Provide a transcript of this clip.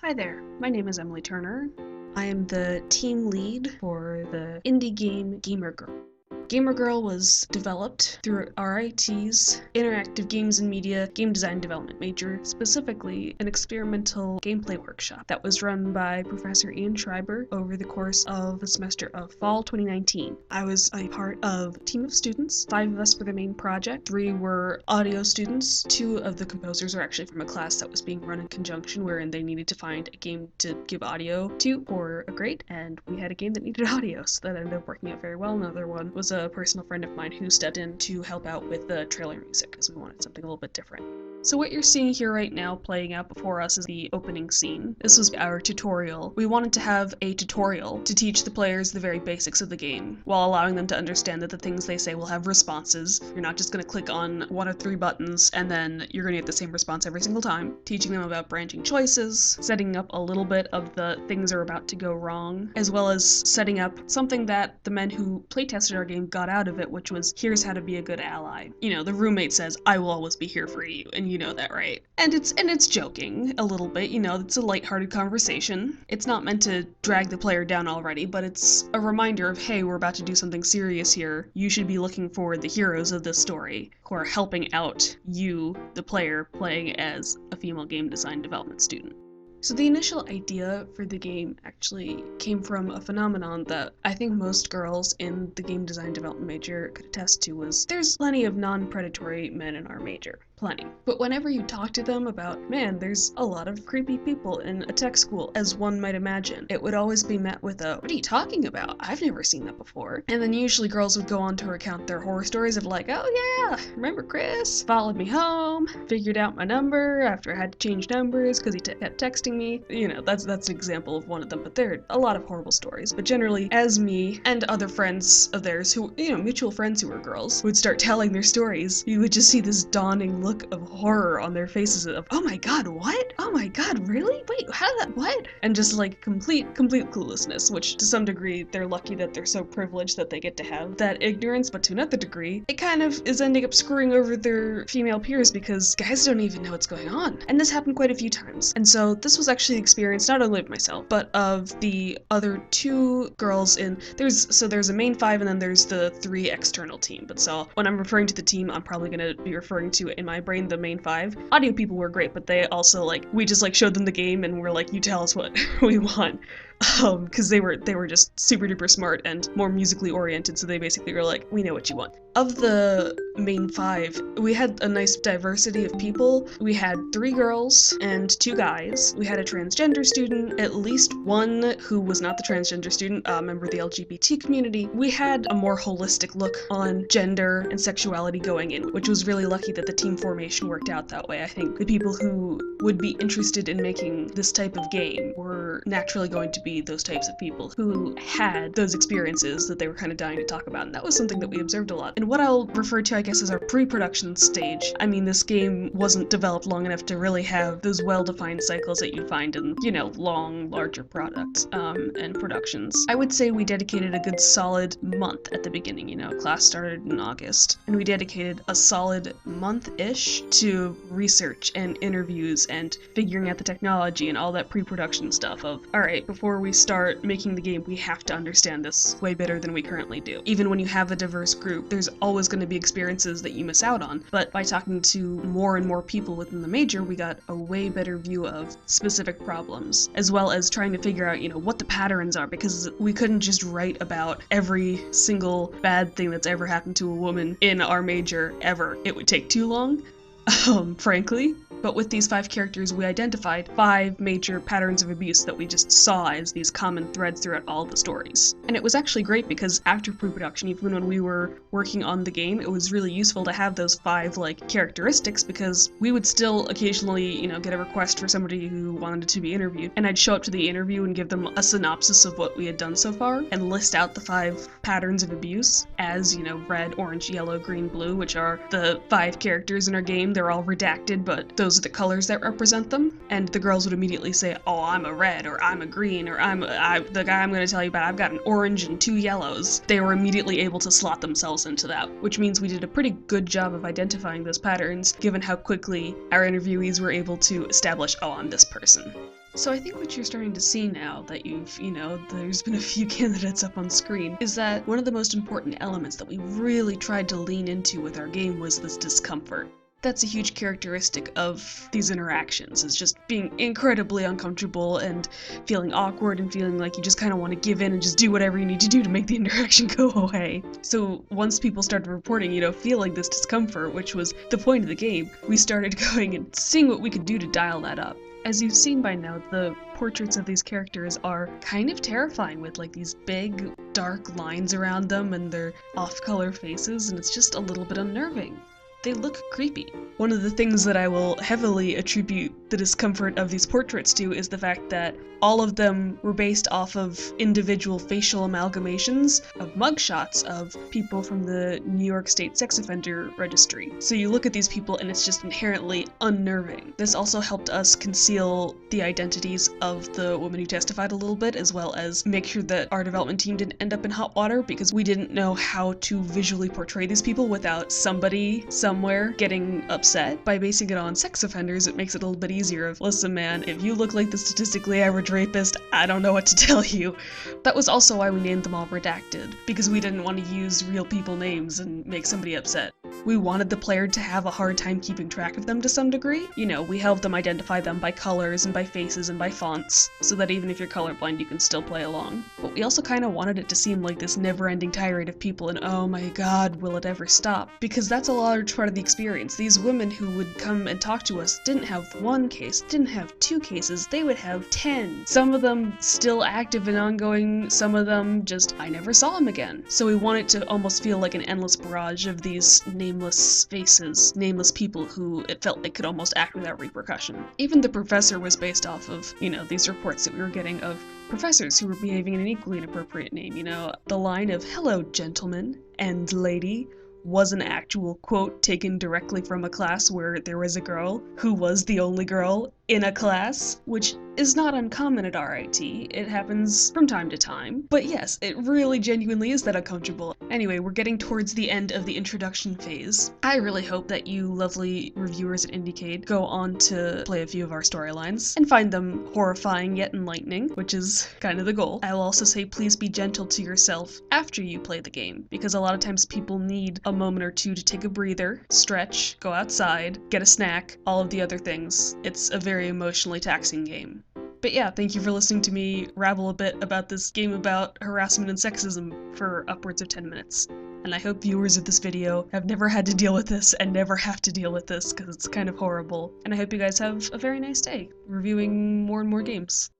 Hi there, my name is Emily Turner. I am the team lead for the indie game Gamer Girl. Gamer Girl was developed through RIT's Interactive Games and Media Game Design Development major, specifically an experimental gameplay workshop that was run by Professor Ian Schreiber over the course of the semester of fall 2019. I was a part of a team of students. 5 of us for the main project. 3 were audio students. 2 of the composers are actually from a class that was being run in conjunction, wherein they needed to find a game to give audio to for a grade, and we had a game that needed audio, so that ended up working out very well. Another one was a personal friend of mine who stepped in to help out with the trailer music because we wanted something a little bit different. So what you're seeing here right now playing out before us is the opening scene. This was our tutorial. We wanted to have a tutorial to teach the players the very basics of the game, while allowing them to understand that the things they say will have responses. You're not just going to click on 1 or 3 buttons and then you're going to get the same response every single time. Teaching them about branching choices, setting up a little bit of the things are about to go wrong, as well as setting up something that the men who playtested our game got out of it, which was, here's how to be a good ally. You know, the roommate says, I will always be here for you, and you know that, right? And it's joking a little bit, you know, it's a lighthearted conversation. It's not meant to drag the player down already, but it's a reminder of, hey, we're about to do something serious here. You should be looking for the heroes of this story who are helping out you, the player, playing as a female game design development student. So the initial idea for the game actually came from a phenomenon that I think most girls in the game design development major could attest to. Was there's plenty of non-predatory men in our major. Plenty. But whenever you talk to them about, man, there's a lot of creepy people in a tech school, as one might imagine, it would always be met with a, what are you talking about? I've never seen that before. And then usually girls would go on to recount their horror stories of like, oh yeah, remember Chris? Followed me home, figured out my number after I had to change numbers because he kept texting me. You know, that's an example of one of them, but there are a lot of horrible stories. But generally, as me and other friends of theirs who, you know, mutual friends who were girls, would start telling their stories, you would just see this dawning look of horror on their faces of, oh my god, what? Oh my god, really? Wait, how did that, what? And just like complete cluelessness, which to some degree, they're lucky that they're so privileged that they get to have that ignorance, but to another degree, it kind of is ending up screwing over their female peers because guys don't even know what's going on. And this happened quite a few times. And so this was actually the experience not only of myself, but of the other 2 girls in, there's a main 5 and then there's the 3 external team. But so when I'm referring to the team, I'm probably going to be referring to, in my brain, the main 5. Audio people were great, but they also we just showed them the game and we're like, you tell us what we want. Because they were just super duper smart and more musically oriented, so they basically were like, we know what you want. Of the main 5, we had a nice diversity of people. We had 3 girls and 2 guys. We had a transgender student, at least one who was not the transgender student, a member of the LGBT community. We had a more holistic look on gender and sexuality going in, which was really lucky that the team formation worked out that way. I think the people who would be interested in making this type of game were naturally going to be those types of people who had those experiences that they were kind of dying to talk about, and that was something that we observed a lot. And what I'll refer to, I guess, as our pre-production stage. I mean, this game wasn't developed long enough to really have those well-defined cycles that you'd find in, you know, long, larger products and productions. I would say we dedicated a good solid month at the beginning. You know, class started in August, and we dedicated a solid month-ish to research and interviews and figuring out the technology and all that pre-production stuff of, all right, before we start making the game, we have to understand this way better than we currently do. Even when you have a diverse group, there's always going to be experiences that you miss out on, but by talking to more and more people within the major, we got a way better view of specific problems, as well as trying to figure out, you know, what the patterns are, because we couldn't just write about every single bad thing that's ever happened to a woman in our major ever. It would take too long, frankly. But with these 5 characters, we identified 5 major patterns of abuse that we just saw as these common threads throughout all the stories. And it was actually great because after pre-production, even when we were working on the game, it was really useful to have those 5 characteristics, because we would still occasionally, you know, get a request for somebody who wanted to be interviewed, and I'd show up to the interview and give them a synopsis of what we had done so far and list out the 5 patterns of abuse as, you know, red, orange, yellow, green, blue, which are the 5 characters in our game. They're all redacted, but those are the colors that represent them, and the girls would immediately say, oh, I'm a red, or I'm a green, or the guy I'm going to tell you about, I've got an orange and 2 yellows. They were immediately able to slot themselves into that, which means we did a pretty good job of identifying those patterns, given how quickly our interviewees were able to establish, oh, I'm this person. So I think what you're starting to see now that there's been a few candidates up on screen, is that one of the most important elements that we really tried to lean into with our game was this discomfort. That's a huge characteristic of these interactions, is just being incredibly uncomfortable and feeling awkward and feeling like you just kind of want to give in and just do whatever you need to do to make the interaction go away. So once people started reporting, feeling this discomfort, which was the point of the game, we started going and seeing what we could do to dial that up. As you've seen by now, the portraits of these characters are kind of terrifying with like these big, dark lines around them and their off-color faces, and it's just a little bit unnerving. They look creepy. One of the things that I will heavily attribute the discomfort of these portraits to is the fact that all of them were based off of individual facial amalgamations of mugshots of people from the New York State Sex Offender Registry. So you look at these people and it's just inherently unnerving. This also helped us conceal the identities of the women who testified a little bit, as well as make sure that our development team didn't end up in hot water, because we didn't know how to visually portray these people without somebody somewhere getting upset. By basing it on sex offenders, it makes it a little bit easier of, listen man, if you look like the statistically average rapist, I don't know what to tell you. That was also why we named them all redacted, because we didn't want to use real people names and make somebody upset. We wanted the player to have a hard time keeping track of them to some degree. We helped them identify them by colors and by faces and by fonts, so that even if you're colorblind, you can still play along. But we also kind of wanted it to seem like this never-ending tirade of people and oh my god, will it ever stop? Because that's a large part of the experience. These women who would come and talk to us didn't have one case, didn't have 2 cases, they would have 10. Some of them still active and ongoing, some of them just, I never saw him again. So we want it to almost feel like an endless barrage of these nameless faces, nameless people who it felt like could almost act without repercussion. Even the professor was based off of, these reports that we were getting of professors who were behaving in an equally inappropriate name. The line of "hello gentleman" and "lady" was an actual quote taken directly from a class where there was a girl who was the only girl in a class, which is not uncommon at RIT. It happens from time to time. But yes, it really genuinely is that uncomfortable. Anyway, we're getting towards the end of the introduction phase. I really hope that you lovely reviewers at Indiecade go on to play a few of our storylines and find them horrifying yet enlightening, which is kind of the goal. I will also say please be gentle to yourself after you play the game, because a lot of times people need a moment or two to take a breather, stretch, go outside, get a snack, all of the other things. It's a very emotionally taxing game. But yeah, thank you for listening to me rabble a bit about this game about harassment and sexism for upwards of 10 minutes. And I hope viewers of this video have never had to deal with this and never have to deal with this, because it's kind of horrible. And I hope you guys have a very nice day, reviewing more and more games.